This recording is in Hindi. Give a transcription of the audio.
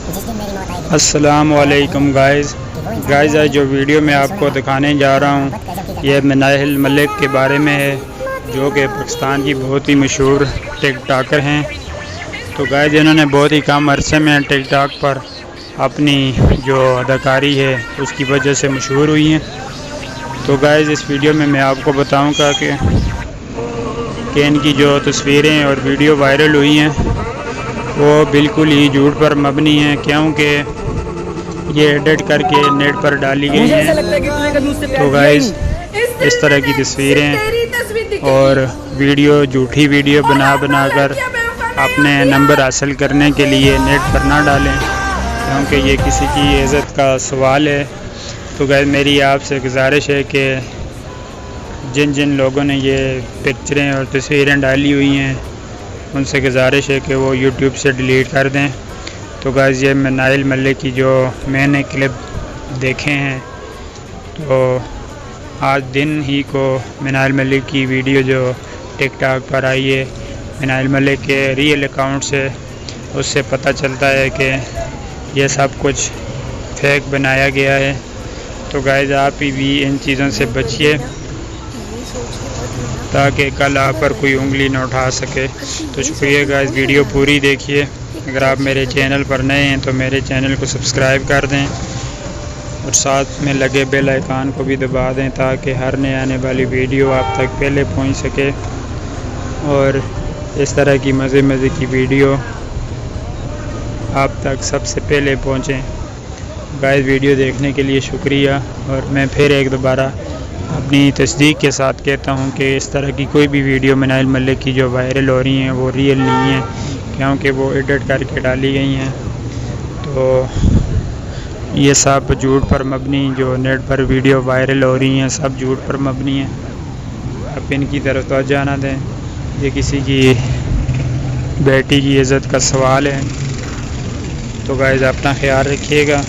अस्सलाम वालेकुम गाइज़। आज जो वीडियो मैं आपको दिखाने जा रहा हूँ ये मिनाहिल मलिक के बारे में है, जो कि पाकिस्तान की बहुत ही मशहूर टिकटॉकर हैं। तो गाइज़ इन्होंने बहुत ही कम अरसे में टिकटॉक पर अपनी जो अदाकारी है उसकी वजह से मशहूर हुई हैं। तो गाइज़ इस वीडियो में मैं आपको बताऊँगा कि इनकी जो तस्वीरें और वीडियो वायरल हुई हैं वो बिल्कुल ही झूठ पर मबनी है, क्योंकि ये एडिट करके नेट पर डाली गई हैं। तो गाइस इस तरह की तस्वीरें और वीडियो झूठी वीडियो बना कर अपने नंबर हासिल करने के लिए नेट पर ना डालें, क्योंकि ये किसी की इज़्ज़त का सवाल है। तो गाइस मेरी आपसे गुजारिश है कि जिन जिन लोगों ने ये पिक्चरें और तस्वीरें डाली हुई हैं उनसे गुजारिश है कि वो यूट्यूब से डिलीट कर दें। तो गाइस ये मिनाहिल मलिक की जो मैंने क्लिप देखे हैं, तो आज दिन ही को मिनाहिल मलिक की वीडियो जो टिकटॉक पर आई है मिनाहिल मलिक के रियल अकाउंट से, उससे पता चलता है कि यह सब कुछ फेक बनाया गया है। तो गाइस आप भी इन चीज़ों से बचिए ताकि कल आप पर कोई उंगली न उठा सके। तो शुक्रिया गाइस, वीडियो पूरी देखिए। अगर आप मेरे चैनल पर नए हैं तो मेरे चैनल को सब्सक्राइब कर दें और साथ में लगे बेल आइकन को भी दबा दें ताकि हर नए आने वाली वीडियो आप तक पहले पहुंच सके और इस तरह की मज़े की वीडियो आप तक सबसे पहले पहुंचें। गाइस वीडियो देखने के लिए शुक्रिया, और मैं फिर एक दोबारा अपनी तस्दीक के साथ कहता हूं कि इस तरह की कोई भी वीडियो मिनाहिल मलिक की जो वायरल हो रही हैं वो रियल नहीं है, क्योंकि वो एडिट करके डाली गई हैं। तो ये सब झूठ पर मबनी जो नेट पर वीडियो वायरल हो रही हैं सब झूठ पर मबनी है। आप इनकी तरफ तवज्जो ना दें, ये किसी की बेटी की इज़्ज़त का सवाल है। तो गाइस अपना ख्याल रखिएगा।